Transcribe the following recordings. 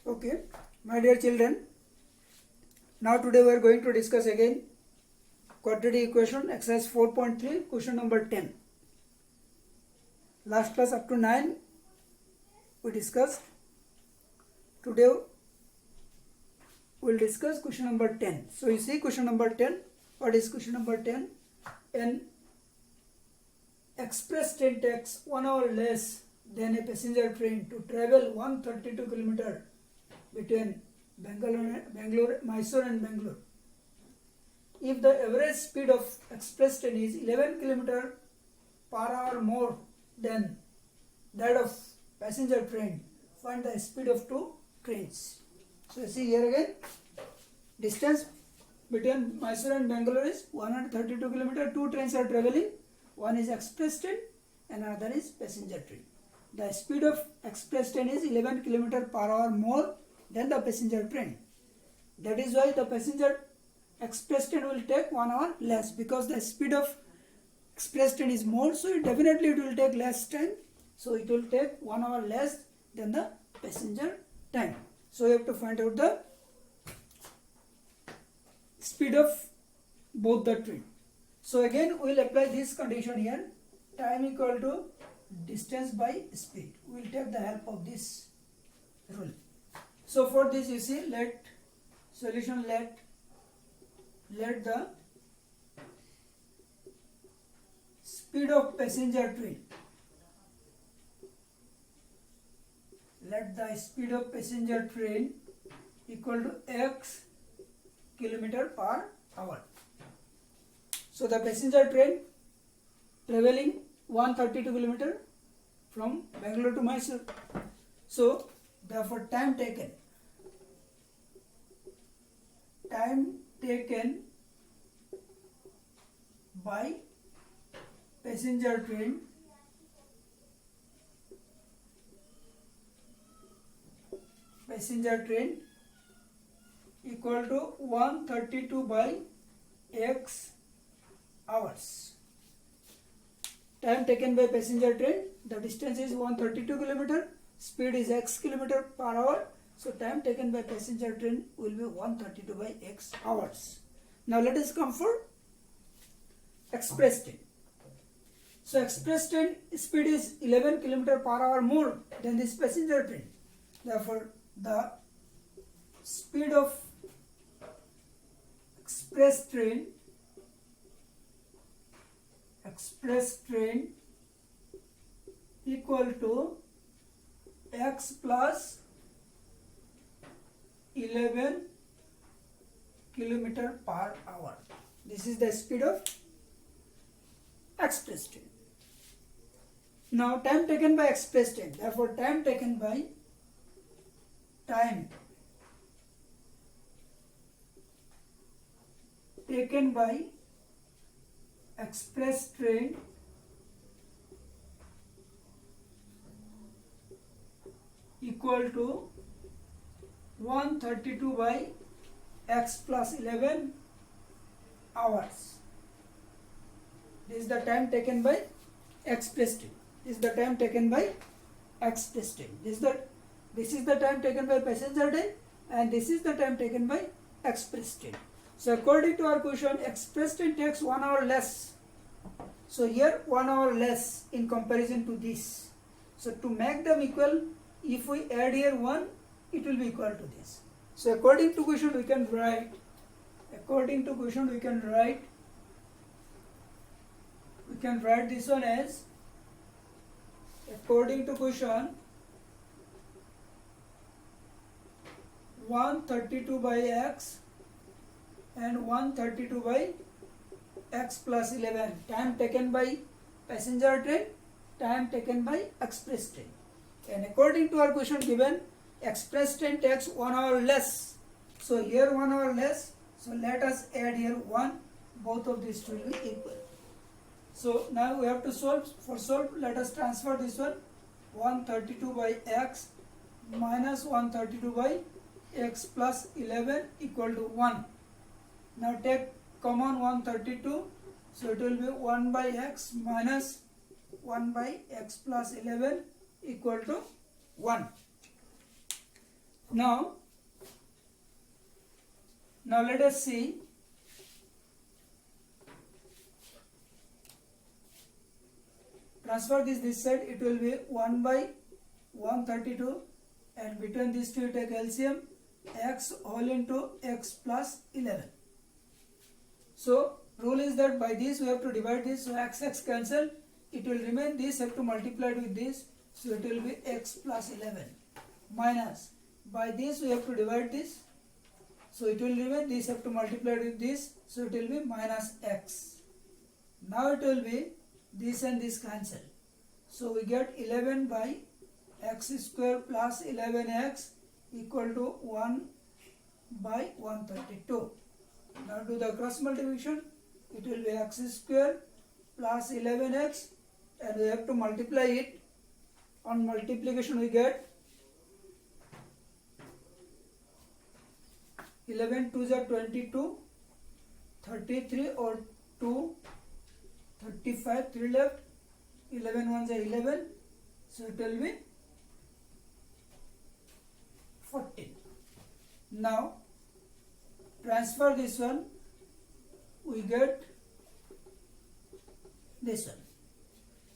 Okay, my dear children, now today we are going to discuss again quadratic equation exercise 4.3 question number 10. Last class up to 9 we discussed. Today we will discuss question number 10. So you see question number 10. What is question number 10? An express train takes 1 hour less than a passenger train to travel 132 km between Bangalore, Mysore and Bangalore. If the average speed of express train is 11 km per hour more than that of passenger train, find the speed of two trains. So you see here again, distance between Mysore and Bangalore is 132 km. Two trains are traveling. One is express train and another is passenger train. The speed of express train is 11 km per hour more than the passenger train. That is why the passenger express train will take 1 hour less, because the speed of express train is more, so it will take less time. So it will take 1 hour less than the passenger time. So you have to find out the speed of both the train. So again we will apply this condition here. Time equal to distance by speed. We will take the help of this rule. So for this you see, let the speed of passenger train, equal to x kilometer per hour. So the passenger train traveling 132 km from Bangalore to Mysore. So therefore time taken by passenger train equal to 132 by x hours. Time taken by passenger train, the distance is 132 km, speed is x km per hour. So time taken by passenger train will be 132 by x hours. Now let us come for express train. So express train speed is 11 km per hour more than this passenger train. Therefore the speed of express train equal to x plus 11 km per hour. This is the speed of express train. Now time taken by express train, therefore time taken by express train equal to 132 by x plus 11 hours. This is the time taken by express train. This is the time taken by express train. This is the time taken by passenger train, and this is the time taken by express train. So according to our question, express train takes 1 hour less. So here 1 hour less in comparison to this. So to make them equal, if we add here 1, it will be equal to this. So according to question we can write this one as, according to question, 132 by x and 132 by x plus 11, time taken by passenger train, time taken by express train. And according to our question given, express train takes 1 hour less. So here 1 hour less. So let us add here 1. Both of these will be equal. So now we have to solve. For solve, let us transfer this one. 132 by x minus 132 by x plus 11 equal to 1. Now take common 132. So it will be 1 by x minus 1 by x plus 11 equal to 1. Now let us see transfer this side, it will be 1 by 132, and between these two you take LCM, x whole into x plus 11. So rule is that by this we have to divide this, so x cancel, it will remain this, have to multiply with this, so it will be x plus 11, minus by this we have to divide this, so it will remain this, have to multiply with this, so it will be minus x. Now it will be this and this cancel, so we get 11 by x square plus 11x equal to 1 by 132. Now do the cross multiplication, it will be x square plus 11x, and we have to multiply it. On multiplication we get 11 2s are 22, 33 or 2, 35, 3 left, 11 1s are 11, so it will be 14. Now transfer this one, we get this one.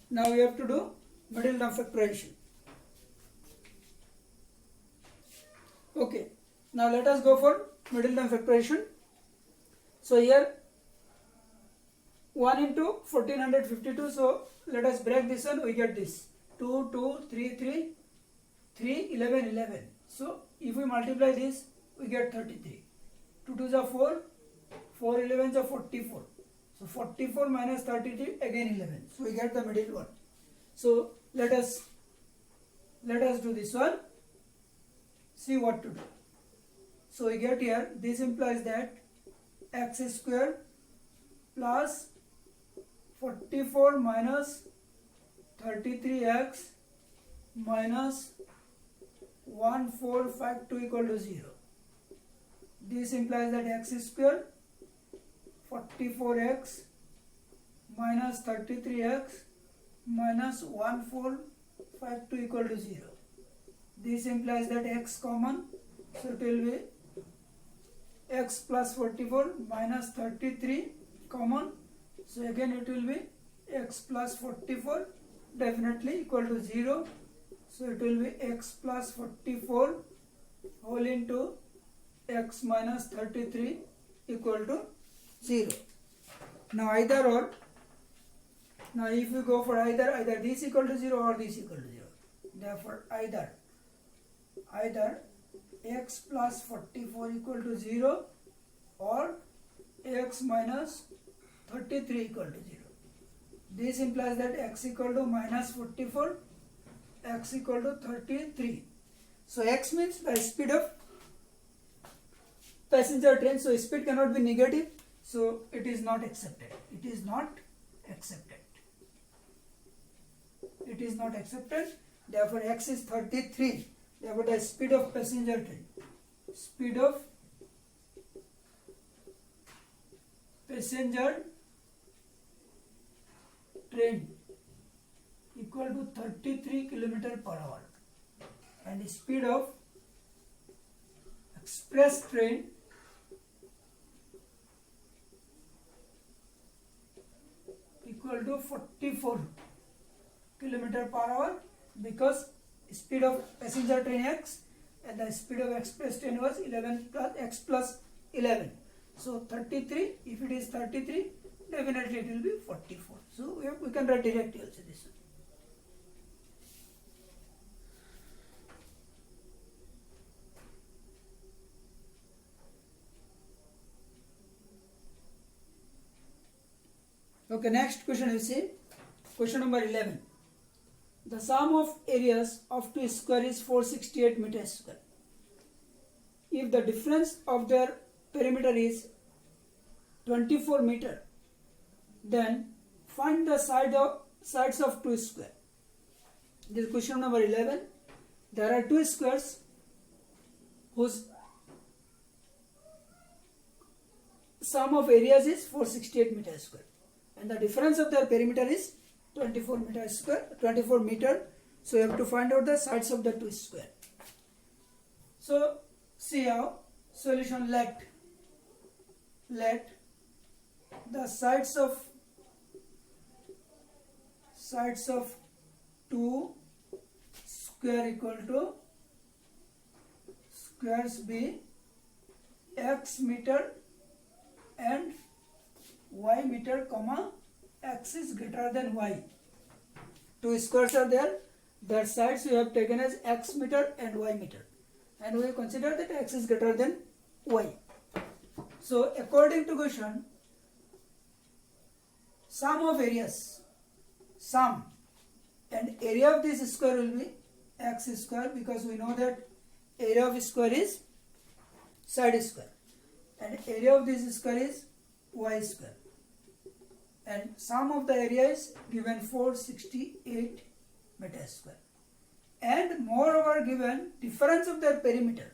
Now we have to do middle term factorization. Okay, now let us go for middle term factorization. So here 1 into 1452, so let us break this one, we get this 2 2 3 3 3 11 11. So if we multiply this, we get 33. 2 2s are 4, 4 11s are 44. So 44 minus 33, again 11. So we get the middle one. So let us do this one. See what to do. So we get here, this implies that x square plus 44 minus 33x minus 1452 equal to 0. This implies that x square 44x minus 33x minus 1452 equal to 0. This implies that x common, so it will be x plus 44 minus 33 common, so again it will be x plus 44 definitely equal to 0, so it will be x plus 44 whole into x minus 33 equal to 0. Now either or, now if we go for either this equal to 0 or this equal to 0, therefore either x plus 44 equal to 0 or x minus 33 equal to 0. This implies that x equal to minus 44, x equal to 33. So x means the speed of passenger train, so speed cannot be negative, so it is not accepted. It is not accepted. It is not accepted. Therefore x is 33. Therefore the speed of passenger train, speed of passenger train equal to 33 km per hour, and speed of express train equal to 44 km per hour, because speed of passenger train x and the speed of express train was 11 plus x plus 11. So 33, if it is 33, definitely it will be 44. So we can write directly also this one. Okay, next question you see, question number 11. The sum of areas of two square is 468 meters square. If the difference of their perimeter is 24 meter, then find the sides of two square. This is question number 11. There are two squares whose sum of areas is 468 meters square, and the difference of their perimeter is 24 meters square, 24 meter. So you have to find out the sides of the two square. So see how solution. Let the sides of 2 square equal to squares be x meter and y meter, comma x is greater than y. Two squares are there. Their sides we have taken as x meter and y meter, and we consider that x is greater than y. So according to question, sum of areas, sum and area of this square will be x square, because we know that area of square is side square and area of this square is y square, and sum of the area is given 468 meter square, and moreover given difference of their perimeter.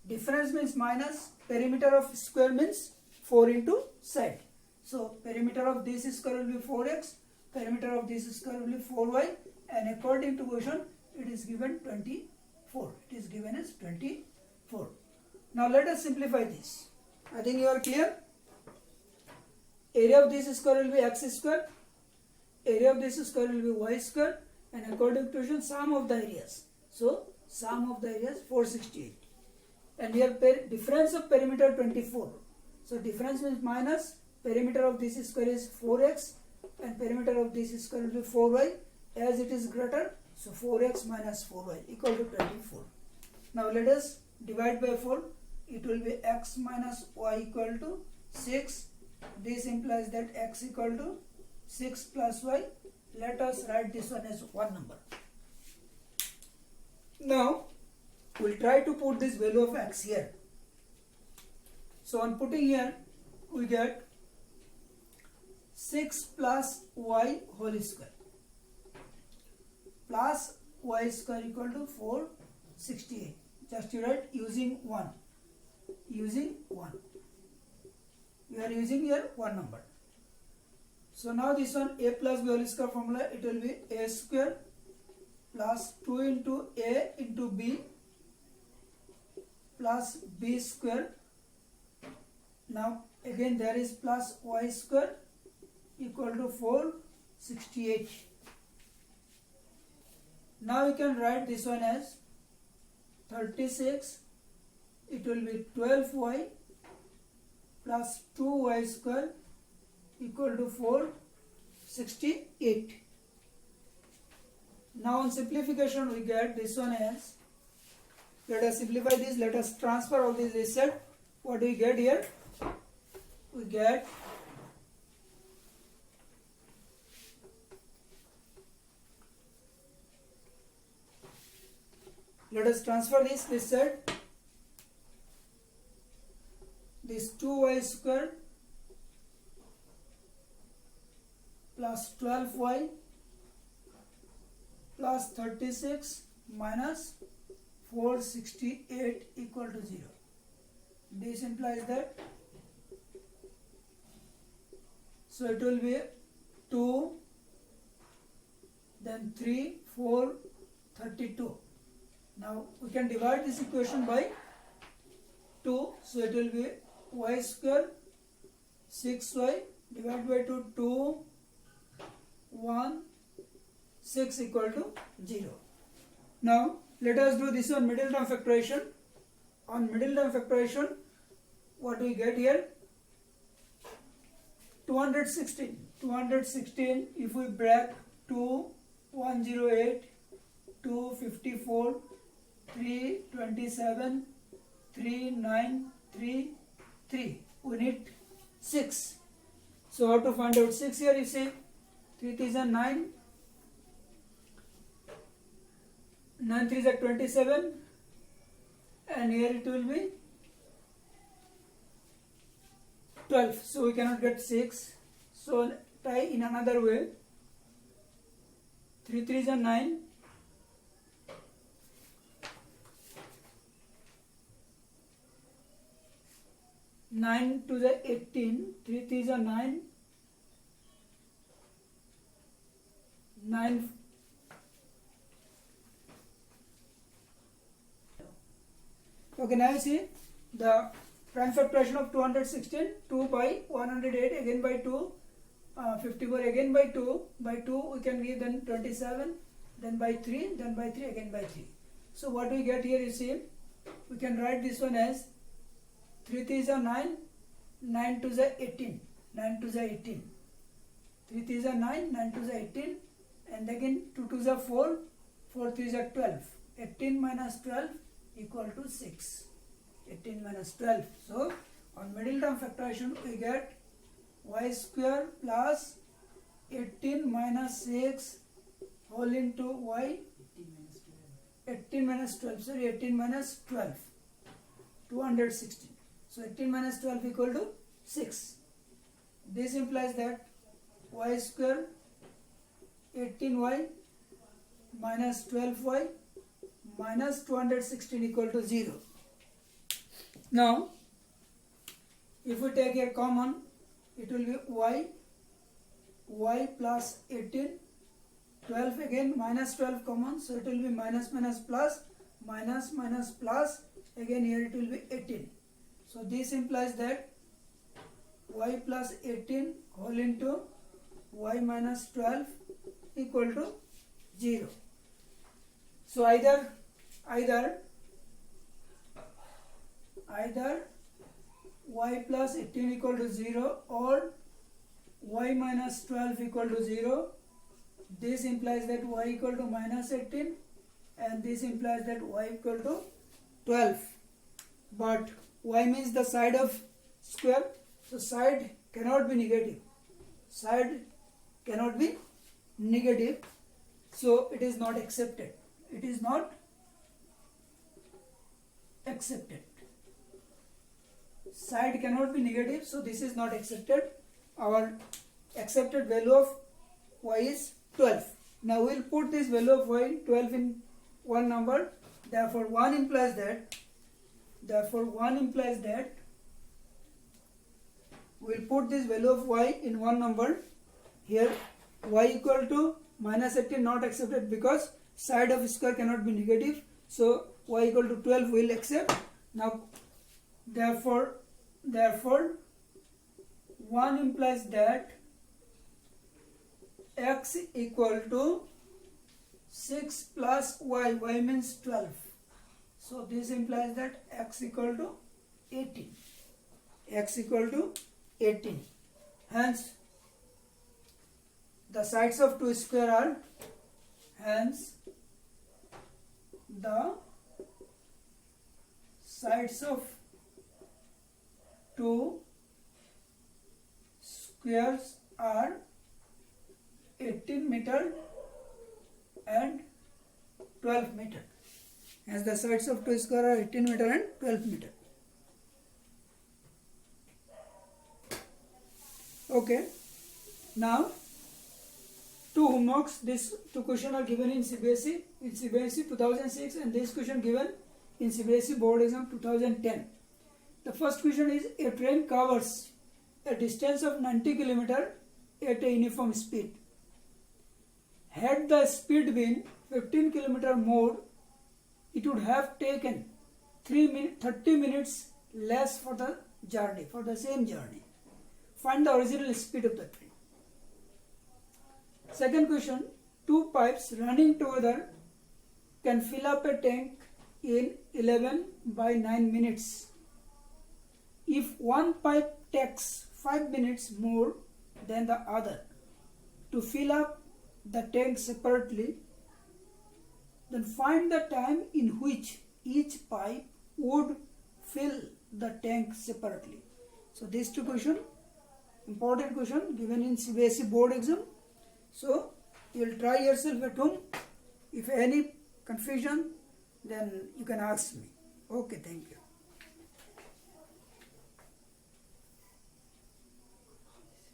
Difference means minus, perimeter of square means 4 into side. So perimeter of this square will be 4x, perimeter of this square will be 4y, and according to question it is given 24. It is given as 24. Now let us simplify this. I think you are clear. Area of this square will be x square, area of this square will be y square, and according to question sum of the areas. So sum of the areas 468, and here difference of perimeter 24. So difference means minus, perimeter of this square is 4x and perimeter of this square will be 4y. As it is greater, so 4x minus 4y equal to 24. Now let us divide by 4. It will be x minus y equal to 6. This implies that x equal to 6 plus y. Let us write this one as one number. Now we'll try to put this value of x here. So on putting here, we get 6 plus y whole square plus y square equal to 468. Just you write using 1. Using 1. We are using here one number. So now this one a plus b whole square formula, it will be a square plus 2 into a into b plus b square. Now again there is plus y square equal to 468. Now we can write this one as 36. It will be 12y plus 2y square equal to 468. Now on simplification we get this one as, let us simplify this, let us transfer all this set. What do we get here? We get let us transfer this set. This 2y square plus 12y plus 36 minus 468 equal to 0. This implies that, so it will be 2, then 3, 4, 32. Now we can divide this equation by 2, so it will be y square 6y divided by 2, 1, 6 equal to 0. Now let us do this on middle term factorization. On middle term factorization, what do we get here? 216. 216, if we break 2, 108, 254, 327, 393, 3. We need 6. So how to find out 6 here? You see 3 3s are 9, 9 3s are 27, and here it will be 12. So we cannot get 6. So try in another way. 3 3s are 9. 9 to the 18, 3 3s are 9, 9, Okay, now you see the prime factorization of 216, 2 by 108, again by 2, 54 again by 2 we can give, then 27, then by 3, then by 3, again by 3. So what we get here, you see, we can write this one as 3 3s are 9, 9 2s are 18, 9 2s are 18, 3 3s are 9, 9 2s are 18, and again 2 2s are 4, 4 3s are 12, 18 minus 12 equal to 6, 18 minus 12. So on middle term factorization we get y square plus 18 minus 6 whole into y, 18 minus 12, sorry, 18 minus 12, 216. So 18 minus 12 equal to 6. This implies that y square 18y minus 12y minus 216 equal to 0. Now if we take a common, it will be y plus 18, 12 again, minus 12 common, so it will be minus minus plus, minus minus plus, again here it will be 18. So this implies that y plus 18 whole into y minus 12 equal to 0. So either y plus 18 equal to 0 or y minus 12 equal to 0. This implies that y equal to minus 18 and this implies that y equal to 12. But y means the side of square, so side cannot be negative. Side cannot be negative, so it is not accepted. It is not accepted. Side cannot be negative, so this is not accepted. Our accepted value of y is 12. Now we will put this value of y 12 in one number. Therefore 1 implies that we will put this value of y in one number. Here y equal to minus 18 not accepted because side of square cannot be negative. So y equal to 12 we will accept. Now therefore 1 implies that x equal to 6 plus y, y means 12. So this implies that x equal to 18. X equal to 18. Hence the sides of two square are, hence the sides of two squares are 18 meter and 12 meter. As the sides of two square are 18 meter and 12 meter. Okay. Now two homeworks. These two questions are given in CBSE 2006 and this question given in CBSE board exam 2010. The first question is, a train covers a distance of 90 km at a uniform speed. Had the speed been 15 km more, it would have taken 30 minutes less for the journey, for the same journey. Find the original speed of the train. Second question, two pipes running together can fill up a tank in 11 by 9 minutes. If one pipe takes 5 minutes more than the other to fill up the tank separately, then find the time in which each pipe would fill the tank separately. So these two questions, important question given in CBSE board exam. So you will try yourself at home. If any confusion, then you can ask me. Okay, thank you.